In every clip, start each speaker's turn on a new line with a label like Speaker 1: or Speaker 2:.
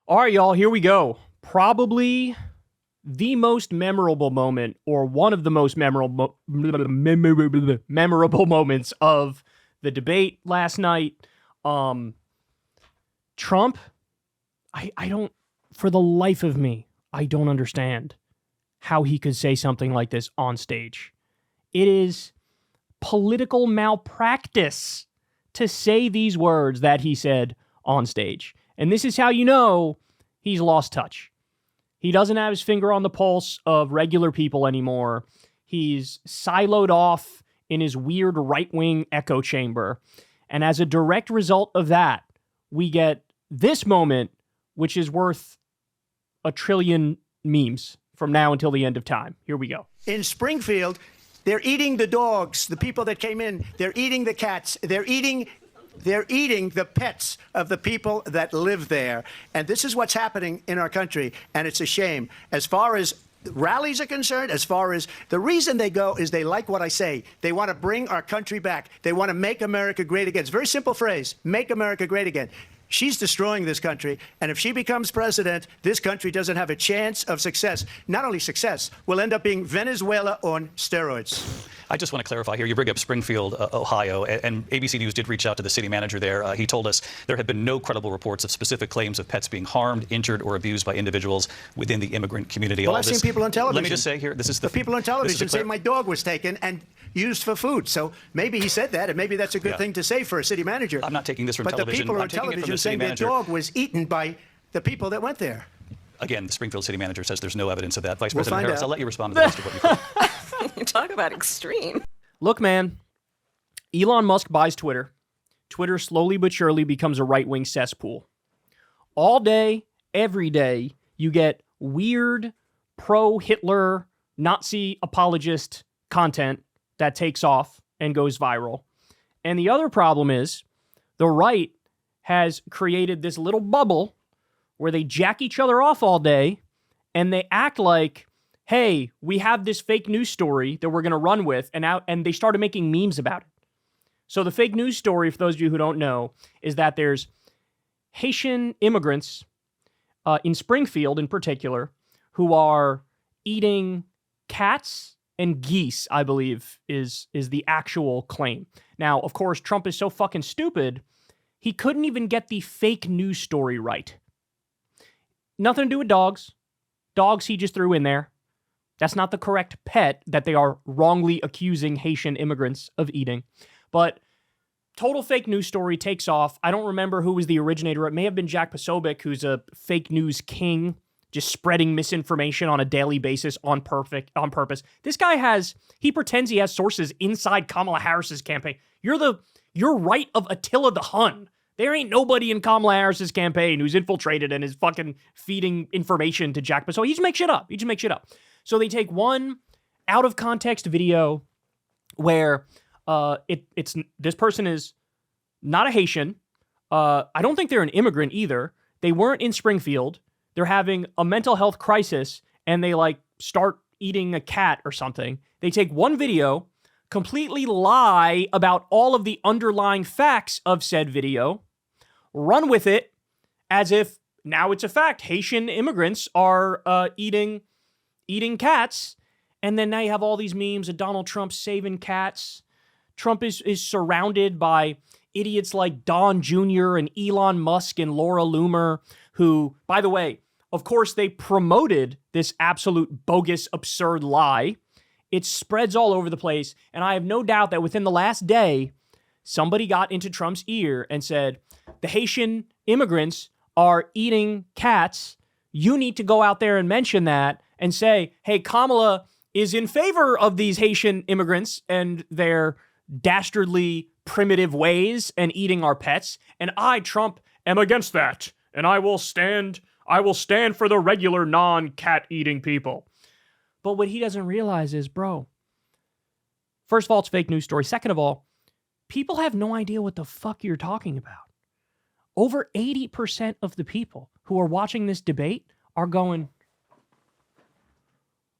Speaker 1: All right, y'all, here we go. Probably the most memorable moment, or one of the most memorable moments of the debate last night. Trump, I don't, for the life of me, I don't understand how he could say something like this on stage. It is political malpractice to say these words that he said on stage. And this is how you know he's lost touch. He doesn't have his finger on the pulse of regular people anymore. He's siloed off in his weird right-wing echo chamber. And as a direct result of that, we get this moment, which is worth a trillion memes from now until the end of time. Here we go.
Speaker 2: In Springfield, they're eating the dogs, the people that came in. They're eating the cats. They're eating the pets of the people that live there. And this is what's happening in our country, and it's a shame. As far as rallies are concerned, as far as the reason they go is they like what I say. They want to bring our country back. They want to make America great again. It's a very simple phrase, make America great again. She's destroying this country, and if she becomes president, this country doesn't have a chance of success. Not only success, we'll end up being Venezuela on steroids.
Speaker 3: I just want to clarify here. You bring up Springfield, Ohio, and ABC News did reach out to the city manager there. He told us there had been no credible reports of specific claims of pets being harmed, injured, or abused by individuals within the immigrant community.
Speaker 2: Well, I've seen people on television.
Speaker 3: Let me just say here, this is the
Speaker 2: people on television say my dog was taken and used for food. So maybe he said that, and maybe that's a good thing to say for a city manager.
Speaker 3: I'm not taking this from
Speaker 2: television. But the people on television saying their dog was eaten by the people that went there.
Speaker 3: Again, the Springfield city manager says there's no evidence of that. Vice President Harris, I'll let you respond to the rest of what you heard.
Speaker 4: You talk about extreme.
Speaker 1: Look, man, Elon Musk buys Twitter. Twitter slowly but surely becomes a right-wing cesspool. All day, every day, you get weird pro-Hitler, Nazi apologist content that takes off and goes viral. And the other problem is the right has created this little bubble where they jack each other off all day and they act like, hey, we have this fake news story that we're going to run with, and they started making memes about it. So the fake news story, for those of you who don't know, is that there's Haitian immigrants in Springfield in particular who are eating cats and geese, I believe, is the actual claim. Now, of course, Trump is so fucking stupid, he couldn't even get the fake news story right. Nothing to do with dogs. Dogs he just threw in there. That's not the correct pet that they are wrongly accusing Haitian immigrants of eating. But total fake news story takes off. I don't remember who was the originator. It may have been Jack Posobiec, who's a fake news king, just spreading misinformation on a daily basis on purpose. This guy he pretends he has sources inside Kamala Harris's campaign. You're right of Attila the Hun. There ain't nobody in Kamala Harris's campaign who's infiltrated and is fucking feeding information to Jack Posobiec. He just makes shit up. So they take one out of context video where it's this person is not a Haitian. I don't think they're an immigrant either. They weren't in Springfield. They're having a mental health crisis and they start eating a cat or something. They take one video, completely lie about all of the underlying facts of said video, run with it as if now it's a fact. Haitian immigrants are eating cats, and then now you have all these memes of Donald Trump saving cats. Trump is surrounded by idiots like Don Jr. and Elon Musk and Laura Loomer, who, by the way, of course, they promoted this absolute bogus, absurd lie. It spreads all over the place, and I have no doubt that within the last day, somebody got into Trump's ear and said, the Haitian immigrants are eating cats. You need to go out there and mention that and say, hey, Kamala is in favor of these Haitian immigrants and their dastardly primitive ways and eating our pets, and I, Trump, am against that, and I will stand for the regular non-cat eating people. But what he doesn't realize is, bro, first of all, it's a fake news story. Second of all, people have no idea what the fuck you're talking about. Over 80% of the people who are watching this debate are going,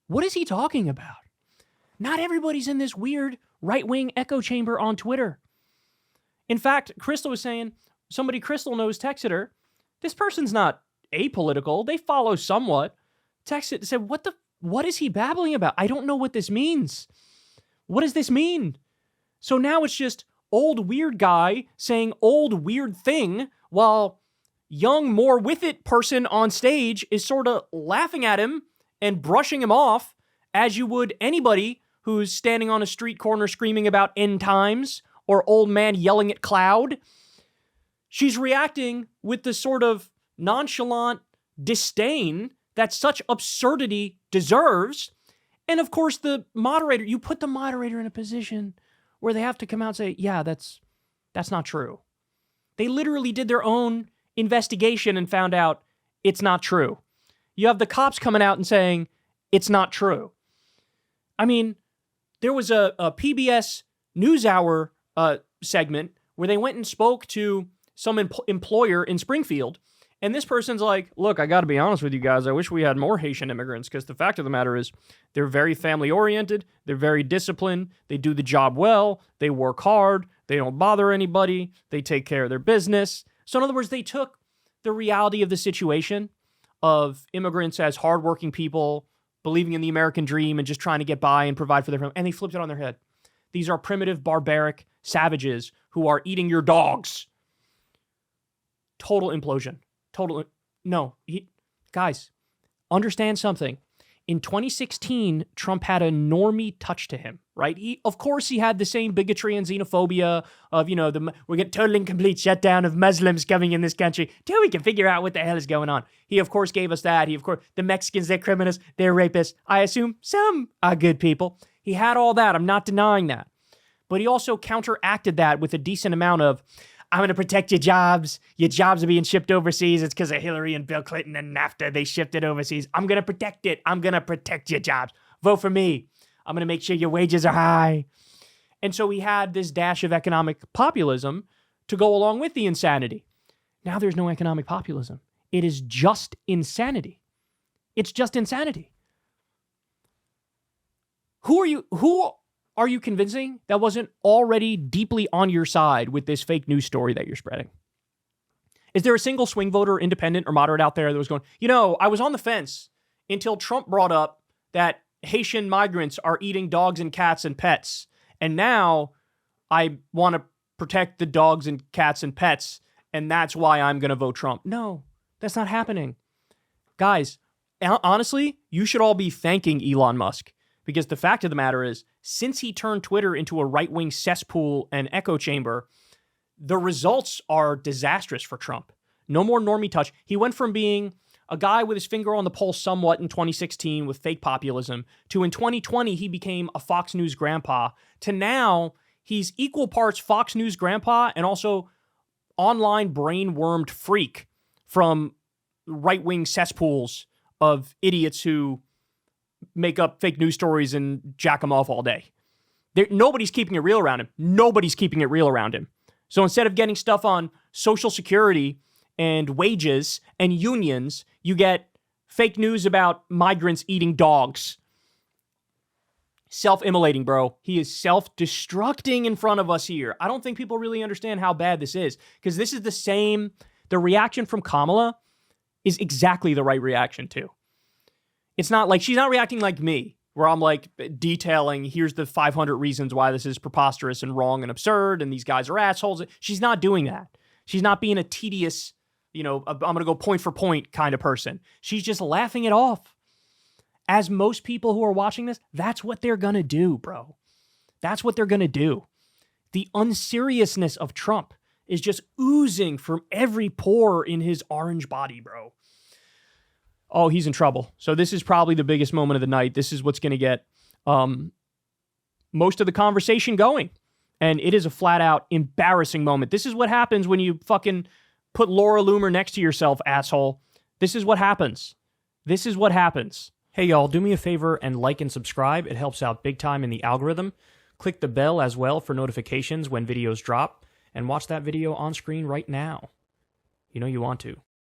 Speaker 1: what is he talking about? Not everybody's in this weird right-wing echo chamber on Twitter. In fact, Crystal was saying, somebody Crystal knows texted her, this person's not apolitical. They follow somewhat. Texted and said, what is he babbling about? I don't know what this means. What does this mean? So now it's just old weird guy saying old weird thing while young, more with it person on stage is sort of laughing at him and brushing him off as you would anybody who's standing on a street corner screaming about end times or old man yelling at cloud. She's reacting with the sort of nonchalant disdain that such absurdity deserves. And of course, the moderator, you put the moderator in a position where they have to come out and say, yeah, that's not true. They literally did their own investigation and found out it's not true. You have the cops coming out and saying it's not true. I mean, there was a PBS NewsHour segment where they went and spoke to some employer in Springfield. And this person's like, look, I got to be honest with you guys. I wish we had more Haitian immigrants because the fact of the matter is they're very family-oriented. They're very disciplined. They do the job well. They work hard. They don't bother anybody. They take care of their business. So in other words, they took the reality of the situation of immigrants as hardworking people, believing in the American dream and just trying to get by and provide for their family, and they flipped it on their head. These are primitive, barbaric savages who are eating your dogs. Total implosion. Guys, understand something. In 2016, Trump had a normie touch to him, right? Of course, he had the same bigotry and xenophobia of, we get total and complete shutdown of Muslims coming in this country till we can figure out what the hell is going on. He, of course, gave us that. The Mexicans, they're criminals, they're rapists. I assume some are good people. He had all that. I'm not denying that. But he also counteracted that with a decent amount of, I'm going to protect your jobs. Your jobs are being shipped overseas. It's because of Hillary and Bill Clinton and NAFTA. They shipped it overseas. I'm going to protect it. I'm going to protect your jobs. Vote for me. I'm going to make sure your wages are high. And so we had this dash of economic populism to go along with the insanity. Now there's no economic populism. It is just insanity. It's just insanity. Who are you convincing that wasn't already deeply on your side with this fake news story that you're spreading? Is there a single swing voter, independent or moderate out there that was going, I was on the fence until Trump brought up that Haitian migrants are eating dogs and cats and pets, and now I want to protect the dogs and cats and pets, and that's why I'm going to vote Trump. No, that's not happening. Guys, honestly, you should all be thanking Elon Musk, because the fact of the matter is, since he turned Twitter into a right-wing cesspool and echo chamber, the results are disastrous for Trump. No more normie touch. He went from being a guy with his finger on the pulse somewhat in 2016 with fake populism to in 2020 he became a Fox News grandpa to now he's equal parts Fox News grandpa and also online brain-wormed freak from right-wing cesspools of idiots who make up fake news stories and jack them off all day. Nobody's keeping it real around him. Nobody's keeping it real around him. So instead of getting stuff on Social Security and wages and unions, you get fake news about migrants eating dogs. Self-immolating, bro. He is self-destructing in front of us here. I don't think people really understand how bad this is, because this is the reaction from Kamala is exactly the right reaction too. It's not like, she's not reacting like me, where I'm like detailing, here's the 500 reasons why this is preposterous and wrong and absurd, and these guys are assholes. She's not doing that. She's not being a tedious, I'm going to go point for point kind of person. She's just laughing it off. As most people who are watching this, that's what they're going to do, bro. That's what they're going to do. The unseriousness of Trump is just oozing from every pore in his orange body, bro. Oh, he's in trouble. So this is probably the biggest moment of the night. This is what's going to get most of the conversation going. And it is a flat-out embarrassing moment. This is what happens when you fucking put Laura Loomer next to yourself, asshole. This is what happens. This is what happens. Hey, y'all, do me a favor and like and subscribe. It helps out big time in the algorithm. Click the bell as well for notifications when videos drop. And watch that video on screen right now. You know you want to.